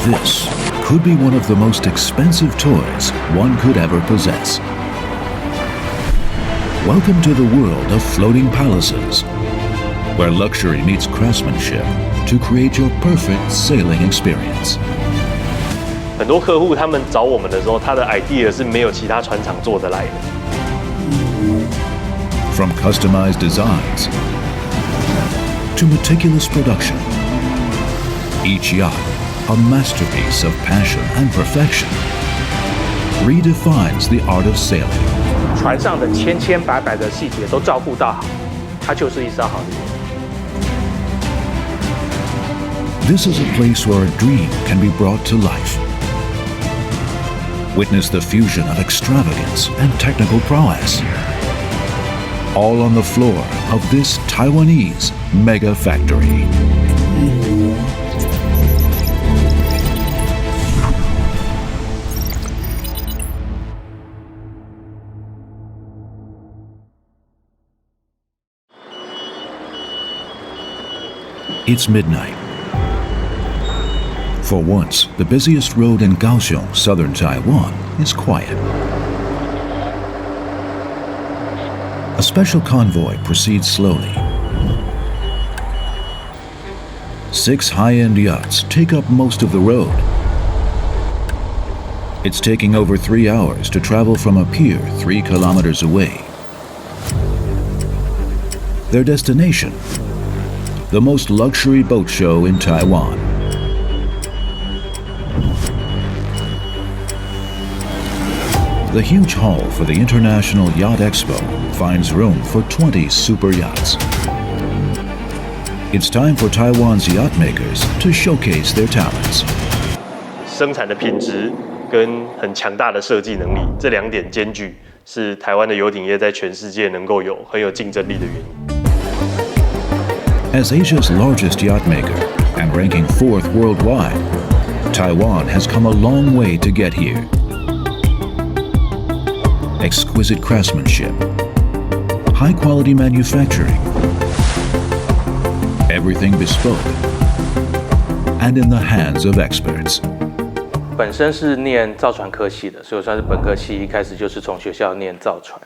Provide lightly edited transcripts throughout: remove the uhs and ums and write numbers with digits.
This could be one of the most expensive toys one could ever possess. Welcome to the world of floating palaces, where luxury meets craftsmanship to create your perfect sailing experience. 很多客户他们找我们的时候，他的 idea 是没有其他船厂做得来的。From customized designs to meticulous production, each yacht, a masterpiece of passion and perfection, redefines the art of sailing. 船上的千千百百的细节都照顾到好，它就是一艘好的游艇。 This is a place where a dream can be brought to life. Witness the fusion of extravagance and technical prowess, all on the floor of this Taiwanese mega factory. It's midnight. For once, the busiest road in Kaohsiung, southern Taiwan, is quiet. A special convoy proceeds slowly. 6 high-end yachts take up most of the road. It's taking over 3 hours to travel from a pier 3 kilometers away. Their destination, the most luxury boat show in Taiwan. The huge hall for the International Yacht Expo finds room for 20 super yachts. It's time for Taiwan's yacht makers to showcase their talents. 生产的品质跟很强大的设计能力，这2点兼具，是台湾的游艇业在全世界能够很有竞争力的原因。 As Asia's largest yacht maker and ranking 4th worldwide, Taiwan has come a long way to get here. Exquisite craftsmanship, high-quality manufacturing, everything bespoke, and in the hands of experts. 本身是念造船科系的，所以我算是本科系，一开始就是从学校念造船。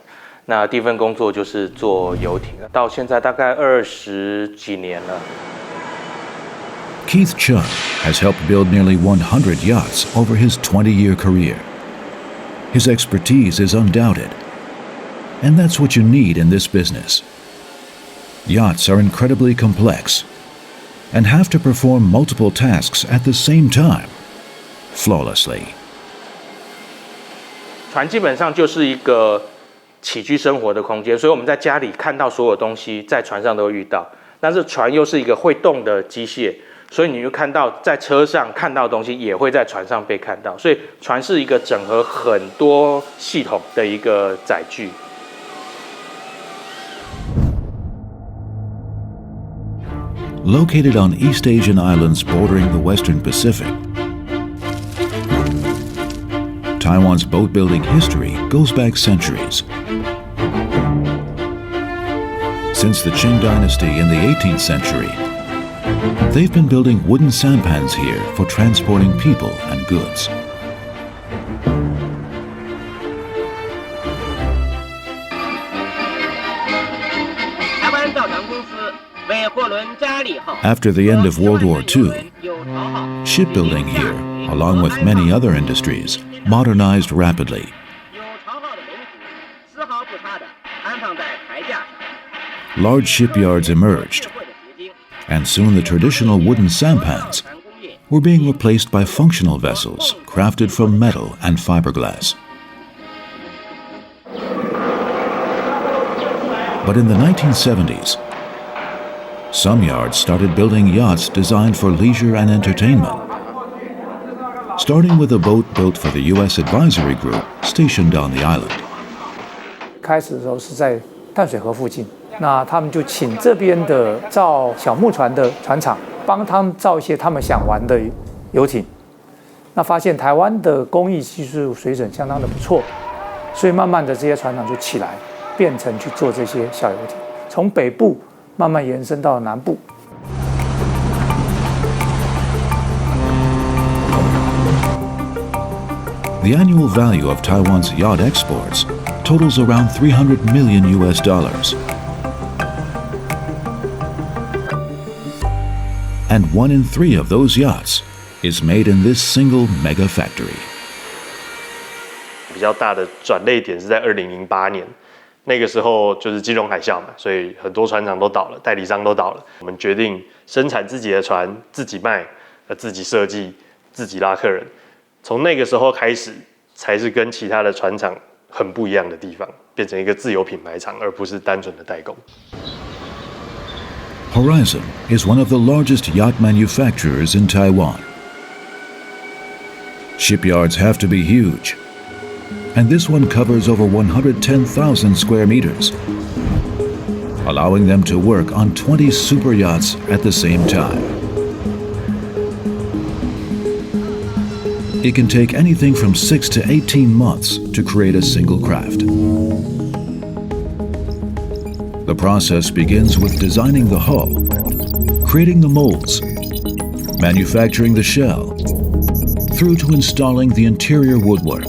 那第一份工作就是做游艇，到现在大概20几年了。Keith Chung has helped build nearly 100 yachts over his 20-year career. His expertise is undoubted, and that's what you need in this business. Yachts are incredibly complex and have to perform multiple tasks at the same time, flawlessly. 船基本上就是一个起居生活的空间，所以我们在家里看到所有东西，在船上都会遇到。但是船又是一个会动的机械，所以你就看到在车上看到的东西，也会在船上被看到。所以船是一个整合很多系统的一个载具。Located on East Asian islands bordering the Western Pacific, Taiwan's boat-building history goes back centuries. Since the Qing Dynasty in the 18th century, they've been building wooden sampans here for transporting people and goods. After the end of World War II, shipbuilding here, along with many other industries, modernized rapidly. Large shipyards emerged, and soon the traditional wooden sampans were being replaced by functional vessels crafted from metal and fiberglass. But in the 1970s, some yards started building yachts designed for leisure and entertainment, starting with a boat built for the U.S. Advisory Group stationed on the island. 开始的时候是在淡水河附近，那他们就请这边的造小木船的船厂帮他们造一些他们想玩的游艇。那发现台湾的工艺技术水准相当的不错，所以慢慢的这些船厂就起来，变成去做这些小游艇，从北部慢慢延伸到南部。The annual value of Taiwan's yacht exports totals around $300 million. And 1 in 3 of those yachts is made in this single mega factory. 比较大的转捩点是在2008年，那个时候就是金融海啸嘛，所以很多船厂都倒了，代理商都倒了。我们决定生产自己的船，自己卖，自己设计，自己拉客人。从那个时候开始，才是跟其他的船厂很不一样的地方，变成一个自有品牌厂，而不是单纯的代工。Horizon is one of the largest yacht manufacturers in Taiwan. Shipyards have to be huge, and this one covers over 110,000 square meters, allowing them to work on 20 super yachts at the same time. It can take anything from 6 to 18 months to create a single craft. The process begins with designing the hull, creating the molds, manufacturing the shell, through to installing the interior woodwork,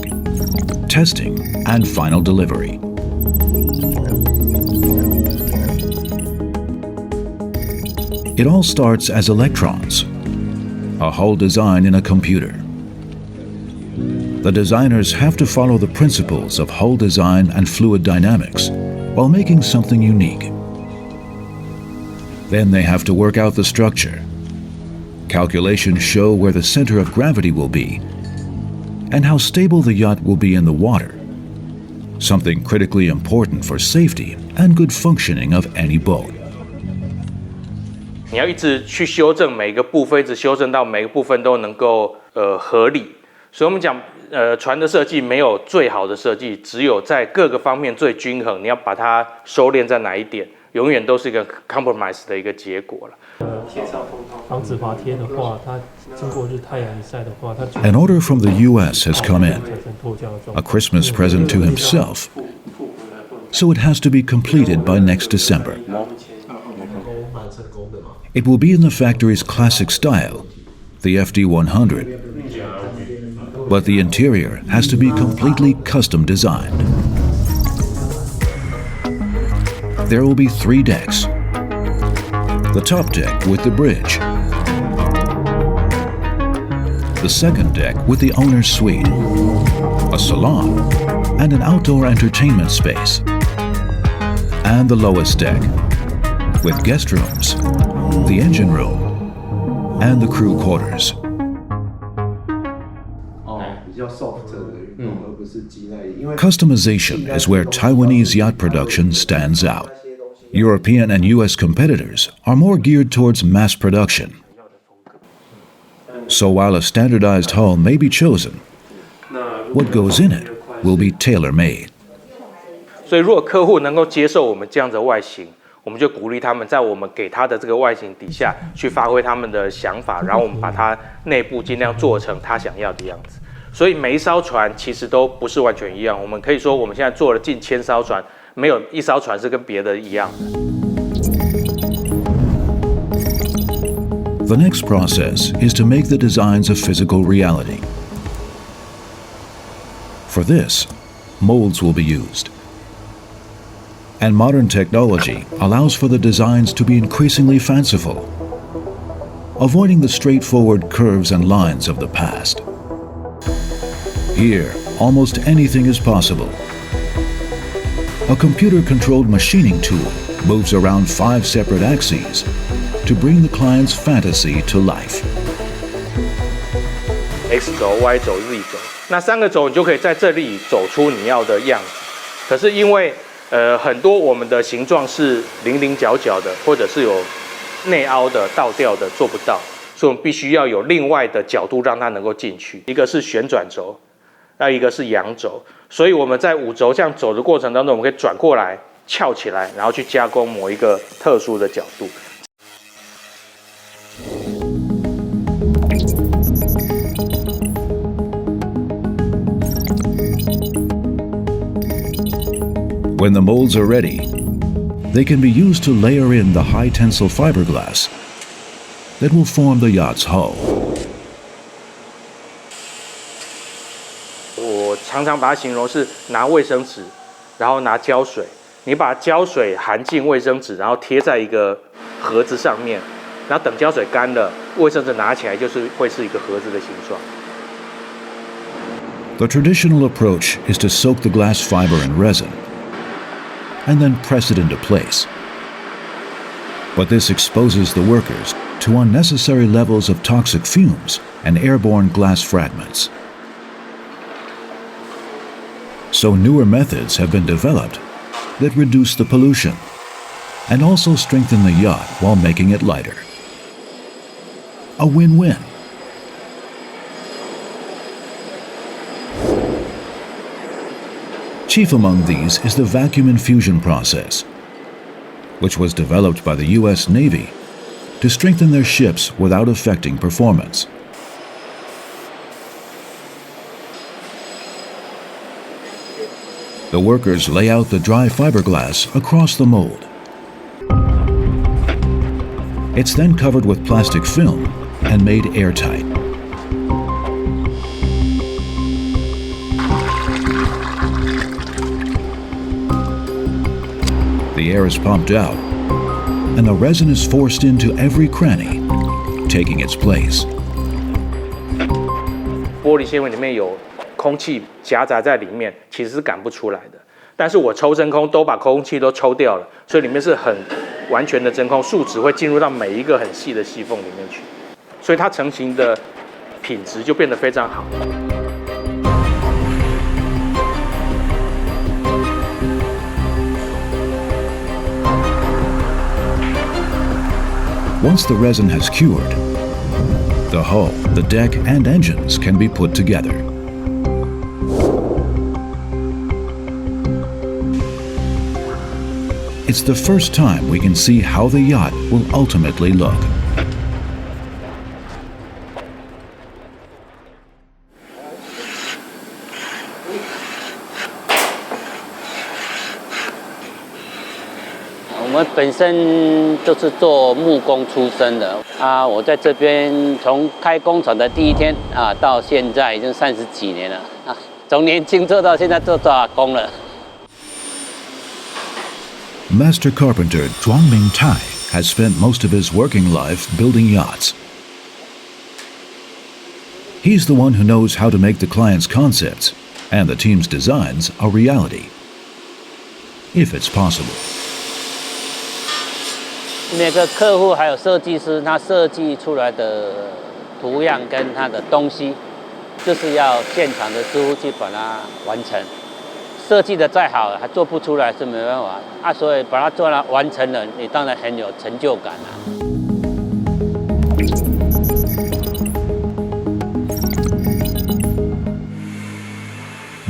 testing, and final delivery. It all starts as electrons, a hull design in a computer. The designers have to follow the principles of hull design and fluid dynamics while making something unique. Then they have to work out the structure. Calculations show where the center of gravity will be and how stable the yacht will be in the water, something critically important for safety and good functioning of any boat. 你要一直去修正每一个部分，一直修正到每个部分都能够合理。所以我们讲船的设计没有最好的设计，只有在各个方面最均衡。你要把它收敛在哪一点，永远都是一个 compromise 的一个结果了。防止滑贴的话，它经过日太阳一晒的话，它 An order from the U.S. has come in, a Christmas present to himself, so it has to be completed by next December. It will be in the factory's classic style, the FD100, but the interior has to be completely custom designed. There will be 3 decks. The top deck with the bridge, the second deck with the owner's suite, a salon, and an outdoor entertainment space, and the lowest deck with guest rooms, the engine room, and the crew quarters. Customization is where Taiwanese yacht production stands out. European and US competitors are more geared towards mass production. So while a standardized hull may be chosen, what goes in it will be tailor-made. 所以如果客户能够接受我们这样的外形，我们就鼓励他们在我们给他的这个外形底下去发挥他们的想法，然后我们把它内部尽量做成他想要的样子。所以每一艘船其实都不是完全一样，我们可以说我们现在做了近1000艘船，没有一艘船是跟别的一样的。The next process is to make the designs a physical reality. For this, molds will be used. And modern technology allows for the designs to be increasingly fanciful, avoiding the straightforward curves and lines of the past. Here, almost anything is possible. A computer-controlled machining tool moves around 5 separate axes to bring the client's fantasy to life. X 轴、Y 轴、Z 轴，那3个轴你就可以在这里走出你要的样子。可是因为很多我们的形状是棱棱角角的，或者是有内凹的、倒吊的，做不到，所以我们必须要有另外的角度让它能够进去。一个是旋转轴，那一个是仰轴，所以我们在5轴这样走的过程当中，我们可以转过来、翘起来，然后去加工某一个特殊的角度。When the molds are ready, they can be used to layer in the high tensile fiberglass that will form the yacht's hull. 常常把它形容是拿卫生纸，然后拿胶水，你把胶水含进卫生纸，然后贴在一个盒子上面，然后等胶水干了，卫生纸拿起来就是会是一个盒子的形状。The traditional approach is to soak the glass fiber in resin and then press it into place. But this exposes the workers to unnecessary levels of toxic fumes and airborne glass fragments. So newer methods have been developed that reduce the pollution and also strengthen the yacht while making it lighter. A win-win. Chief among these is the vacuum infusion process, which was developed by the U.S. Navy to strengthen their ships without affecting performance. The workers lay out the dry fiberglass across the mold. It's then covered with plastic film and made airtight. The air is pumped out, and the resin is forced into every cranny, taking its place. 玻璃纤维里面有空气夹杂在里面，其实是赶不出来的。但是我抽真空都把空气都抽掉了，所以里面是很完全的真空，树脂会进入到每一个很细的细缝里面去，所以它成型的品质就变得非常好。Once the resin has cured, the hull, the deck, and engines can be put together. It's the first time we can see how the yacht will ultimately look.我本身就是做木工出身的啊，我在这边从开工厂的第一天啊，到现在已经30几年了啊，从年轻做到现在做打工了。Master carpenter Zhuangming Tai has spent most of his working life building yachts. He's the one who knows how to make the client's concepts and the team's designs a reality, if it's possible. 每个客户还有设计师，他设计出来的图样跟他的东西，就是要现场的师傅去把它完成。设计的再好，还做不出来是没办法啊，所以把它做了完成了，你当然很有成就感啊。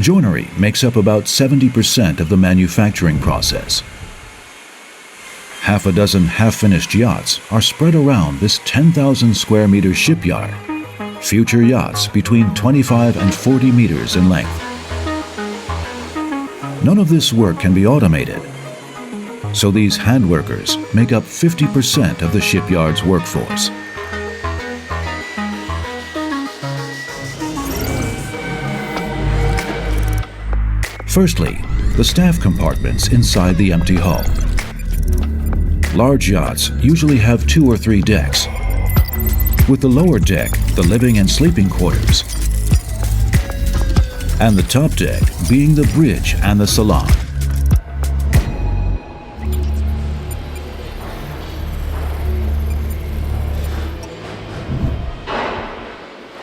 Joinery makes up about 70% of the manufacturing process. Half a dozen half-finished yachts are spread around this 10,000 square meter shipyard, future yachts between 25 and 40 meters in length. None of this work can be automated, so these hand workers make up 50% of the shipyard's workforce. Firstly, the staff compartments inside the empty hull. Large yachts usually have 2 or 3 decks, with the lower deck the living and sleeping quarters, and the top deck being the bridge and the salon.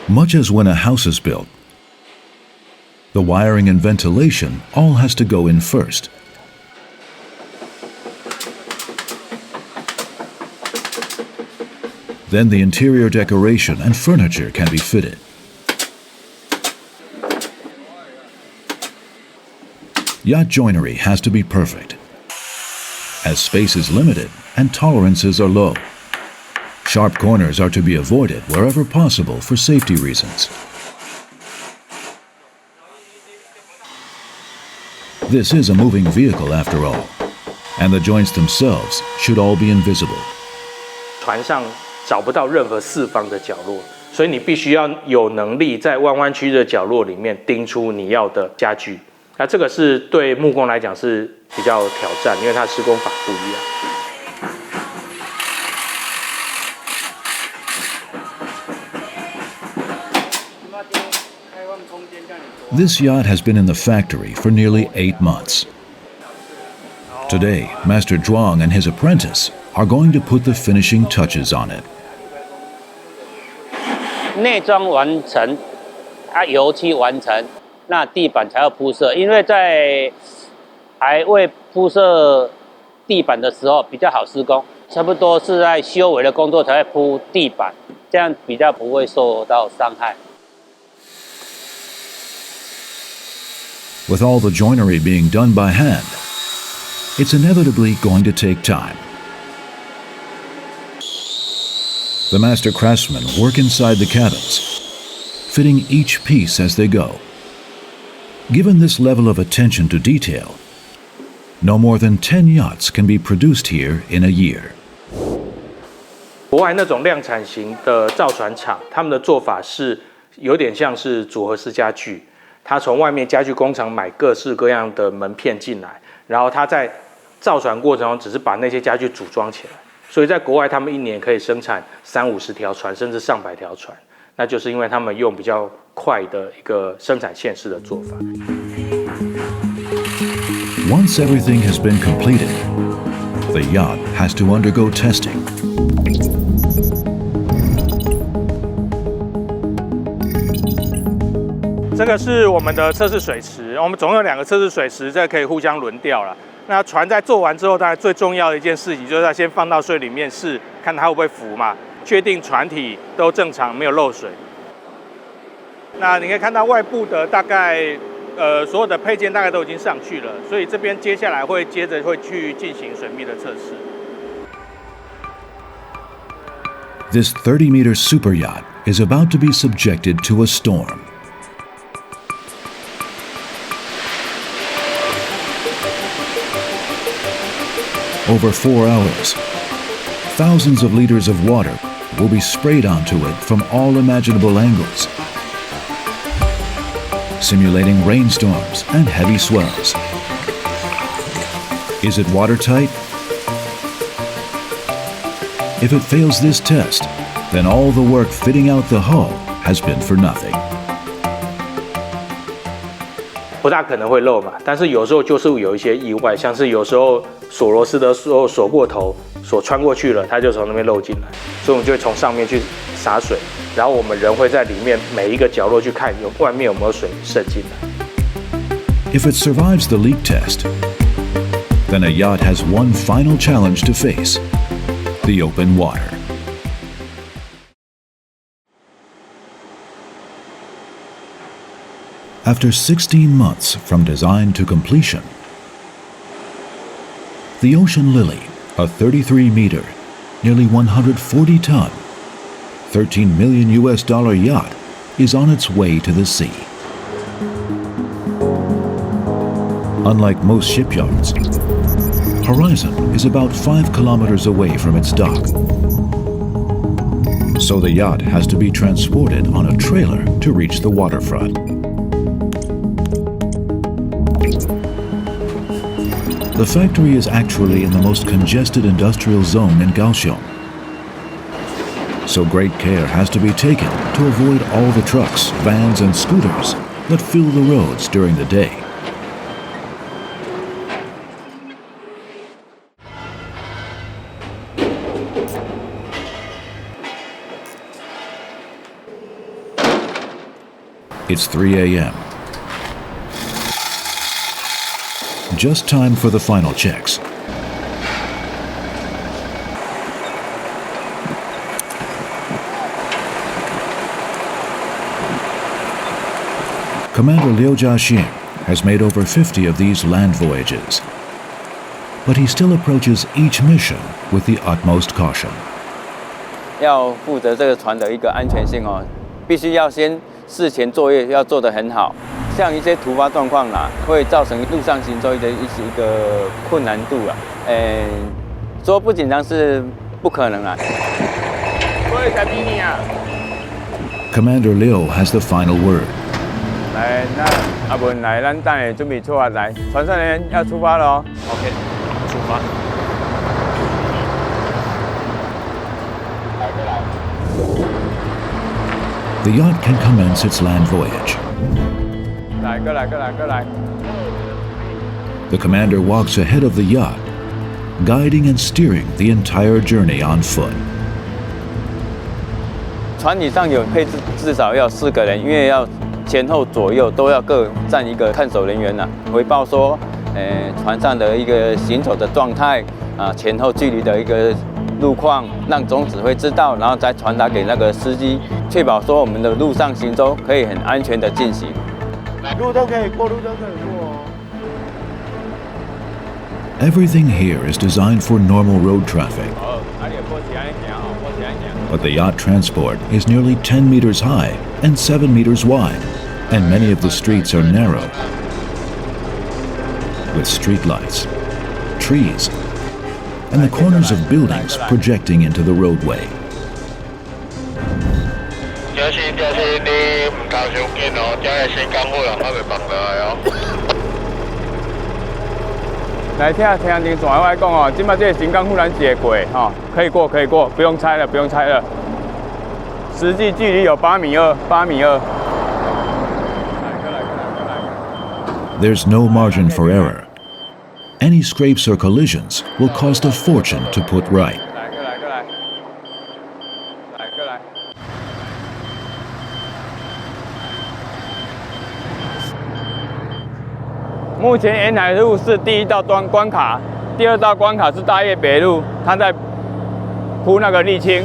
Much as when a house is built, the wiring and ventilation all has to go in first. Then the interior decoration and furniture can be fitted. Yacht joinery has to be perfect, as space is limited and tolerances are low. Sharp corners are to be avoided wherever possible for safety reasons. This is a moving vehicle after all, and the joints themselves should all be invisible. 船上找不到任何四方的角落，所以你必须要有能力在弯弯曲曲的角落里面钉出你要的家具。那这个是对木工来讲是比较挑战，因为它施工法不一样。This yacht has been in the factory for nearly 8 months. Today, Master Zhuang and his apprentice are going to put the finishing touches on it. 内装完成，油漆完成，那地板才要铺设。因为在还未铺设地板的时候比较好施工，差不多是在修围的工作才会铺地板，这样比较不会受到伤害。With all the joinery being done by hand, it's inevitably going to take time. The master craftsmen work inside the cabins, fitting each piece as they go. Given this level of attention to detail, no more than 10 yachts can be produced here in a year. 国外那种量产型的造船厂，他们的做法是有点像是组合式家具。他从外面家具工厂买各式各样的门片进来，然后他在造船过程中只是把那些家具组装起来。所以在国外，他们一年可以生产30-50条船，甚至上百条船。那就是因为他们用比较快的一个生产线式的做法。Once everything has been completed, the yacht has to undergo testing. 这个是我们的测试水池，我们总有2个测试水池，这可以互相轮调了。那船在做完之后，当然最重要的一件事情就是要先放到水里面试，看它会不会浮嘛，确定船体都正常，没有漏水。那你可以看到外部的大概所有的配件大概都已经上去了，所以这边接下来会接着会去进行水密的测试。This 30-meter super yacht is about to be subjected to a storm. Over 4 hours, thousands of liters of water will be sprayed onto it from all imaginable angles, simulating rainstorms and heavy swells. Is it watertight? If it fails this test, then all the work fitting out the hull has been for nothing. 不大可能会漏嘛，但是有时候就是有一些意外，像是有时候锁螺丝的时候锁过头，锁穿过去了，它就从那边漏进来，所以我们就会从上面去洒水，然后我们人会在里面每一个角落去看外面有没有水渗进来。If it survives the leak test, then a yacht has one final challenge to face: the open water. After 16 months from design to completion, the Ocean Lily, a 33-meter, nearly 140-ton, $13 million yacht, is on its way to the sea. Unlike most shipyards, Horizon is about 5 kilometers away from its dock. So the yacht has to be transported on a trailer to reach the waterfront. The factory is actually in the most congested industrial zone in Kaohsiung. So great care has to be taken to avoid all the trucks, vans, and scooters that fill the roads during the day. It's 3 a.m. Just time for the final checks. Commander Liu Jiaxing has made over 50 of these land voyages, but he still approaches each mission with the utmost caution. 要负责这个船的一个安全性哦，必须要先事前作业要做得很好。像一些突发状况啦，会造成陆上行舟的一个困难度啦。说不紧张是不可能啦。所以才逼你啊！ Commander Liu has the final word. 来，那阿文来，咱等下准备出发来，船上人员要出发了哦。OK，出发。The yacht can commence its land voyage. 来，过来，过来，过来。 The commander walks ahead of the yacht, guiding and steering the entire journey on foot. 船体上有配置至少要4个人，因为要前后左右都要各站一个看守人员呐，回报说，船上的一个行走的状态啊，前后距离的一个路况，让总指挥知道，然后再传达给那个司机，确保说我们的陆上行舟可以很安全的进行。路都可以过，路都可以过。 Everything here is designed for normal road traffic, but the yacht transport is nearly 10 meters high and 7 meters wide, and many of the streets are narrow, with streetlights, trees, and the corners of buildings projecting into the roadway. 小心小心，你唔通伤紧哦，这个新港府人还袂放落来哦。来听听船外讲哦，今麦这个新港护栏解过哈，可以过可以过，不用猜了不用猜了。实际距离有8.2米，8.2米。 There's no margin for error. Any scrapes or collisions will cost a fortune to put right. 来过来过来，来过来。目前沿海路是第一道关卡，第2道关卡是大叶北路，它在铺那个沥青。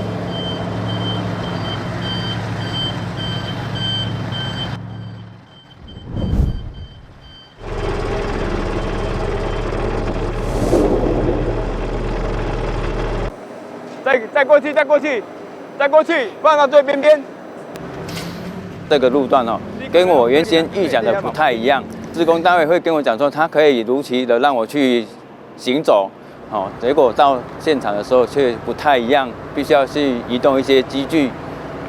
再过去，再过去，再过去，放到最边边。这个路段哦，跟我原先预想的不太一样。志工单位会跟我讲说，他可以如期的让我去行走，哦，结果到现场的时候却不太一样，必须要去移动一些机具，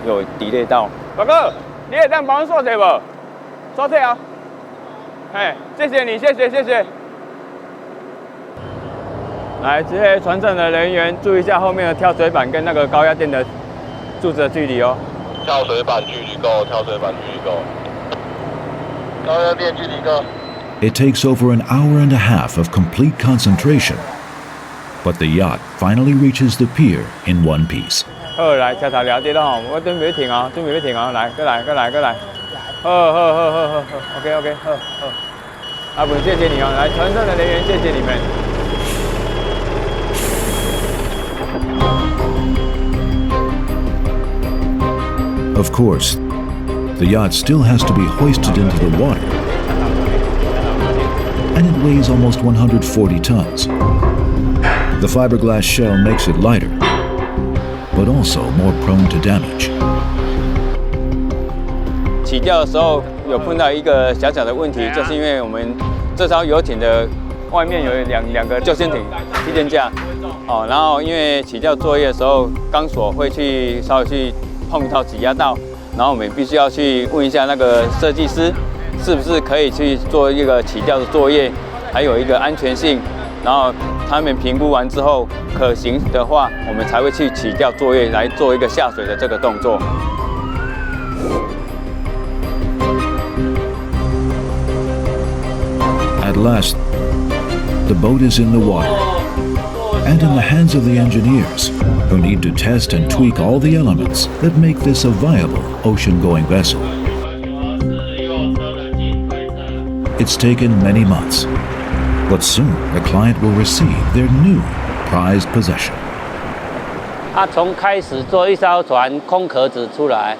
有 delay 到。老哥，你也当帮我刷车不？刷车啊！哎，谢谢你，谢谢谢谢。 来，这些船上的人员注意一下后面的跳水板跟那个高压电的柱子的距离哦。跳水板距离够，跳水板距离够，高压电距离够。 It takes over an hour and a half of complete concentration, but the yacht finally reaches the pier in one piece. 好，来，车头了解了吼，我准备要停哦，准备要停哦，来，过来，过来，过来。好好好好好好 ，OK OK， 好好。阿文，谢谢你哦，来，船上的人员，谢谢你们。 Of course, the yacht still has to be hoisted into the water, and it weighs almost 140 tons. The fiberglass shell makes it lighter, but also more prone to damage. 起吊的时候有碰到一个小小的问题，就是因为我们这艘游艇的外面有两个救生艇气垫架，哦，然后因为起吊作业的时候钢索会稍微去碰到挤压到，然后我们必须要去问一下那个设计师，是不是可以去做一个起吊的作业，还有一个安全性，然后他们评估完之后可行的话，我们才会去起吊作业来做一个下水的这个动作。At last, the boat is in the water, and in the hands of the engineers, who need to test and tweak all the elements that make this a viable ocean-going vessel. It's taken many months, but soon the client will receive their new prized possession. 他从开始做一艘船空壳子出来，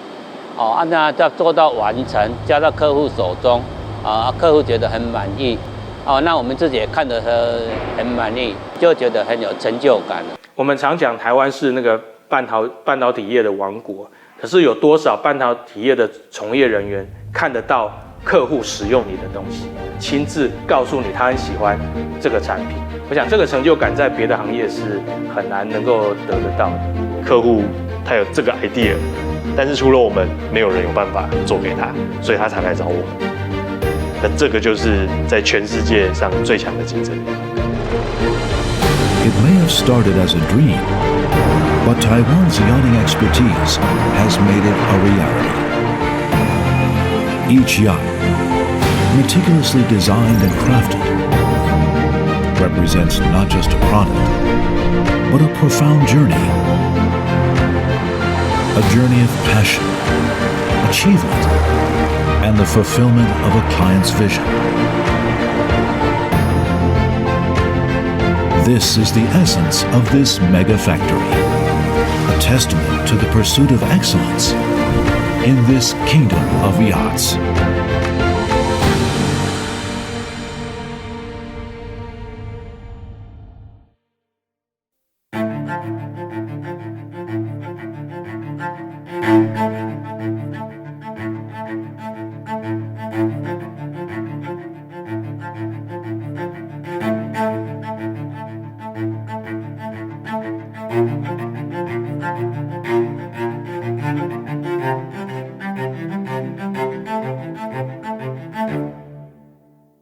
哦，那要做到完成，交到客户手中，啊，客户觉得很满意。 哦，那我们自己也看得很满意，就觉得很有成就感。我们常讲台湾是那个半导体业的王国，可是有多少半导体业的从业人员看得到客户使用你的东西，亲自告诉你他很喜欢这个产品？我想这个成就感在别的行业是很难能够得得到的。客户他有这个 idea，但是除了我们，没有人有办法做给他，所以他才来找我们。那这个就是在全世界上最强的竞争力。It may have started as a dream, but Taiwan's yachting expertise has made it a reality. Each yacht, meticulously designed and crafted, represents not just a product, but a profound journey. A journey of passion, achievement, and the fulfillment of a client's vision. This is the essence of this mega factory, a testament to the pursuit of excellence in this kingdom of yachts.